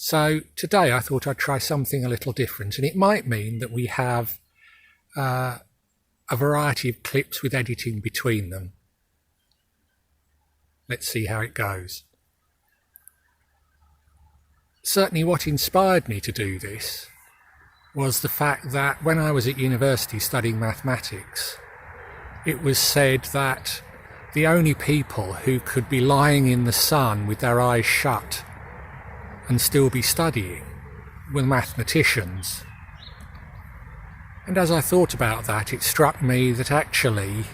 So today I thought I'd try something a little different, and it might mean that we have a variety of clips with editing between them. Let's see how it goes. Certainly what inspired me to do this was the fact that when I was at university studying mathematics, it was said that the only people who could be lying in the sun with their eyes shut and still be studying were mathematicians. And as I thought about that, it struck me that actually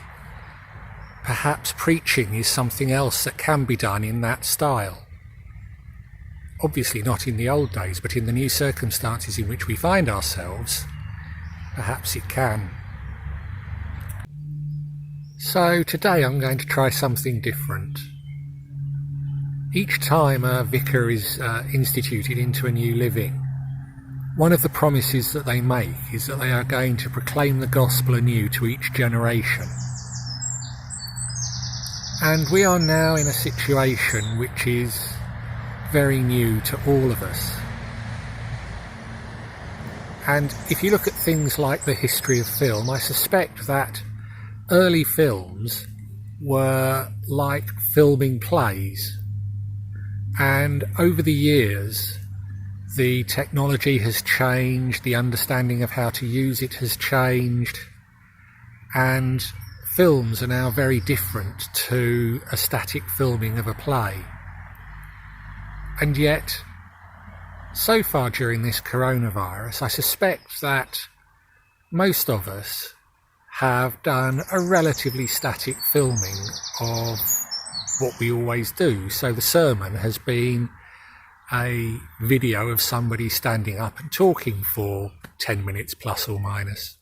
perhaps preaching is something else that can be done in that style. Obviously not in the old days, but in the new circumstances in which we find ourselves, perhaps it can. So today I'm going to try something different. Each time a vicar is instituted into a new living, one of the promises that they make is that they are going to proclaim the gospel anew to each generation. And we are now in a situation which is very new to all of us. And if you look at things like the history of film, I suspect that early films were like filming plays. And over the years, the technology has changed, the understanding of how to use it has changed, and films are now very different to a static filming of a play. And yet, so far during this coronavirus, I suspect that most of us have done a relatively static filming of what we always do. So the sermon has been a video of somebody standing up and talking for 10 minutes plus or minus.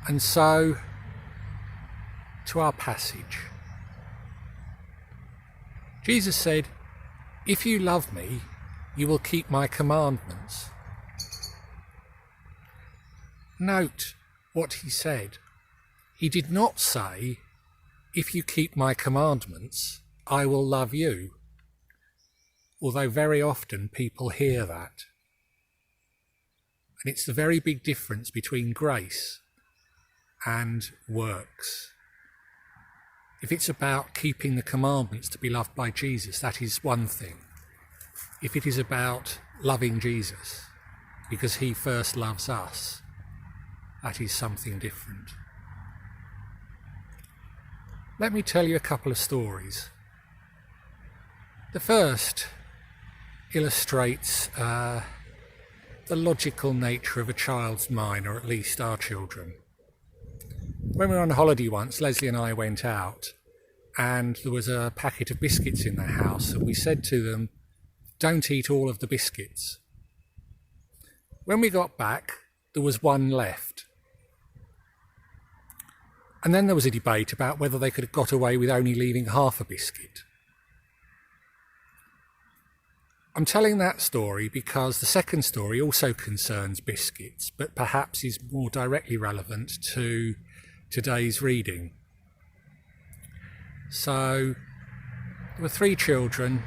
And so to our passage. Jesus said, "If you love me, you will keep my commandments." Note what he said. He did not say, "If you keep my commandments, I will love you." Although very often people hear that. And it's the very big difference between grace and works. If it's about keeping the commandments to be loved by Jesus, that is one thing. If it is about loving Jesus because he first loves us, that is something different. Let me tell you a couple of stories. The first illustrates the logical nature of a child's mind, or at least our children. When we were on holiday once, Leslie and I went out and there was a packet of biscuits in the house, and we said to them, "Don't eat all of the biscuits." When we got back, there was one left. And then there was a debate about whether they could have got away with only leaving half a biscuit. I'm telling that story because the second story also concerns biscuits, but perhaps is more directly relevant to today's reading. So there were 3 children,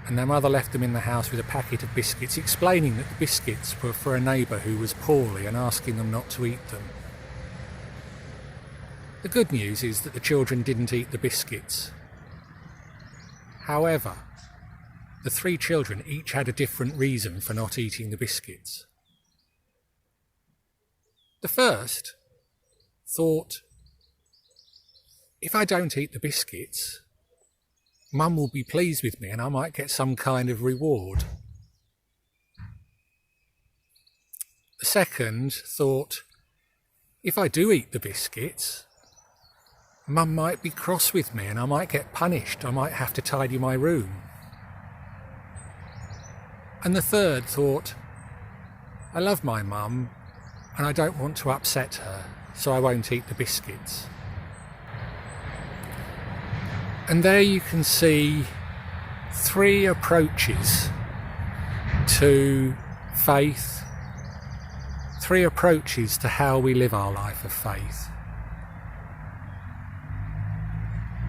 and their mother left them in the house with a packet of biscuits, explaining that the biscuits were for a neighbour who was poorly and asking them not to eat them. The good news is that the children didn't eat the biscuits. However, the 3 children each had a different reason for not eating the biscuits. The first thought, if I don't eat the biscuits, Mum will be pleased with me and I might get some kind of reward. The second thought, if I do eat the biscuits, Mum might be cross with me and I might get punished. I might have to tidy my room. And the third thought, I love my mum and I don't want to upset her, so I won't eat the biscuits. And there you can see 3 approaches to faith, 3 approaches to how we live our life of faith.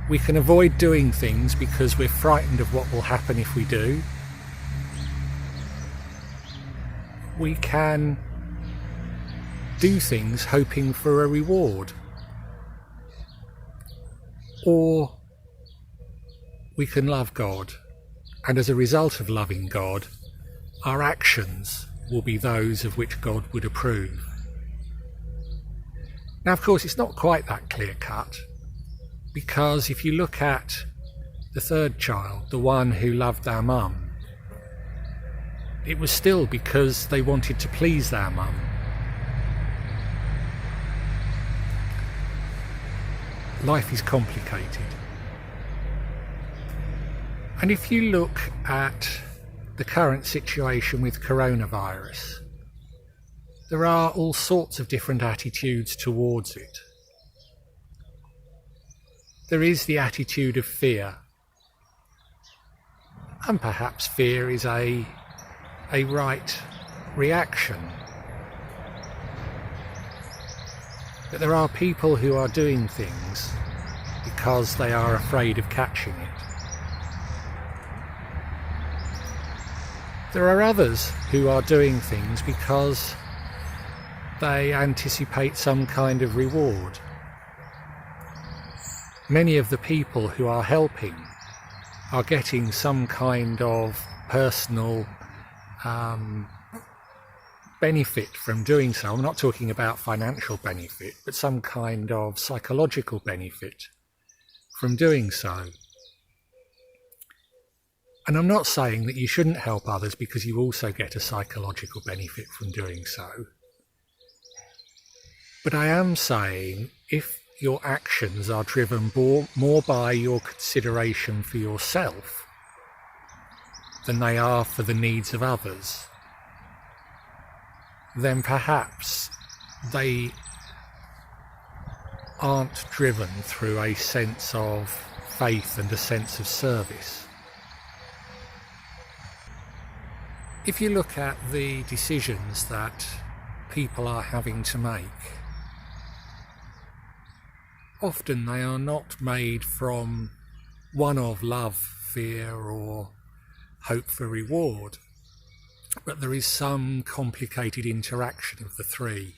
We can avoid doing things because we're frightened of what will happen if we do. we can do things hoping for a reward, or we can love God, and as a result of loving God, our actions will be those of which God would approve. Now, of course, it's not quite that clear-cut, because if you look at the third child, the one who loved their mum, it was still because they wanted to please their mum. Life is complicated. And if you look at the current situation with coronavirus, there are all sorts of different attitudes towards it. There is the attitude of fear, and perhaps fear is a right reaction. But there are people who are doing things because they are afraid of catching it. There are others who are doing things because they anticipate some kind of reward. Many of the people who are helping are getting some kind of personal benefit from doing so. I'm not talking about financial benefit, but some kind of psychological benefit from doing so. And I'm not saying that you shouldn't help others because you also get a psychological benefit from doing so. But I am saying if your actions are driven more by your consideration for yourself than they are for the needs of others, then perhaps they aren't driven through a sense of faith and a sense of service. If you look at the decisions that people are having to make, often they are not made from one of love, fear, or hope for reward, but there is some complicated interaction of the three.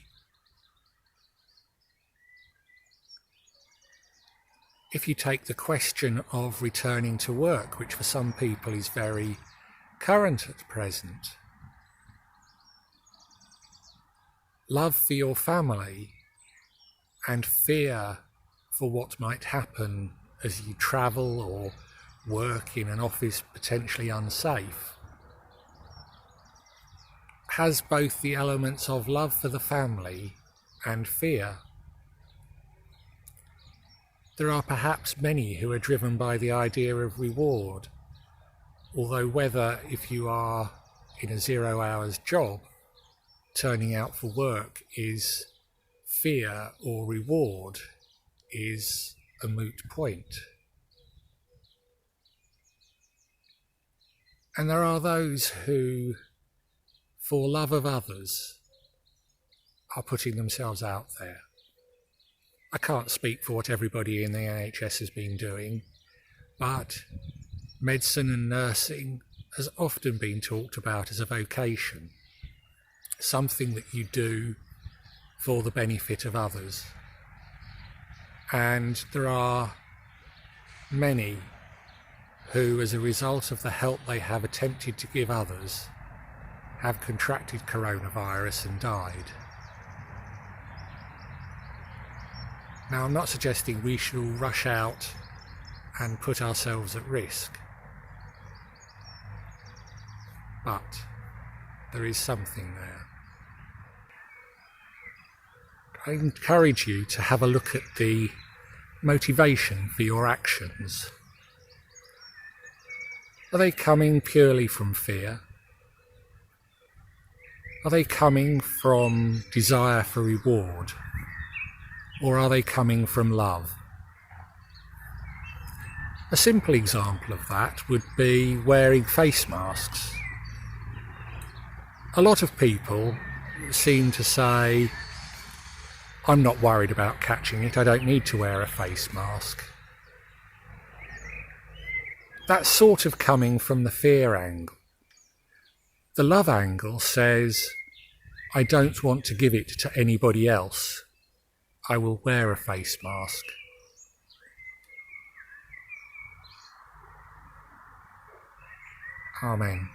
If you take the question of returning to work, which for some people is very current at present, love for your family and fear for what might happen as you travel or work in an office potentially unsafe, has both the elements of love for the family and fear. There are perhaps many who are driven by the idea of reward, although whether, if you are in a 0 hours job, turning out for work is fear or reward is a moot point. And there are those who, for love of others, are putting themselves out there. I can't speak for what everybody in the NHS has been doing, but medicine and nursing has often been talked about as a vocation, something that you do for the benefit of others. And there are many who, as a result of the help they have attempted to give others, have contracted coronavirus and died. Now, I'm not suggesting we should all rush out and put ourselves at risk, but there is something there. I encourage you to have a look at the motivation for your actions. Are they coming purely from fear? Are they coming from desire for reward? Or are they coming from love? A simple example of that would be wearing face masks. A lot of people seem to say, I'm not worried about catching it, I don't need to wear a face mask. That's sort of coming from the fear angle. The love angle says, I don't want to give it to anybody else, I will wear a face mask. Amen.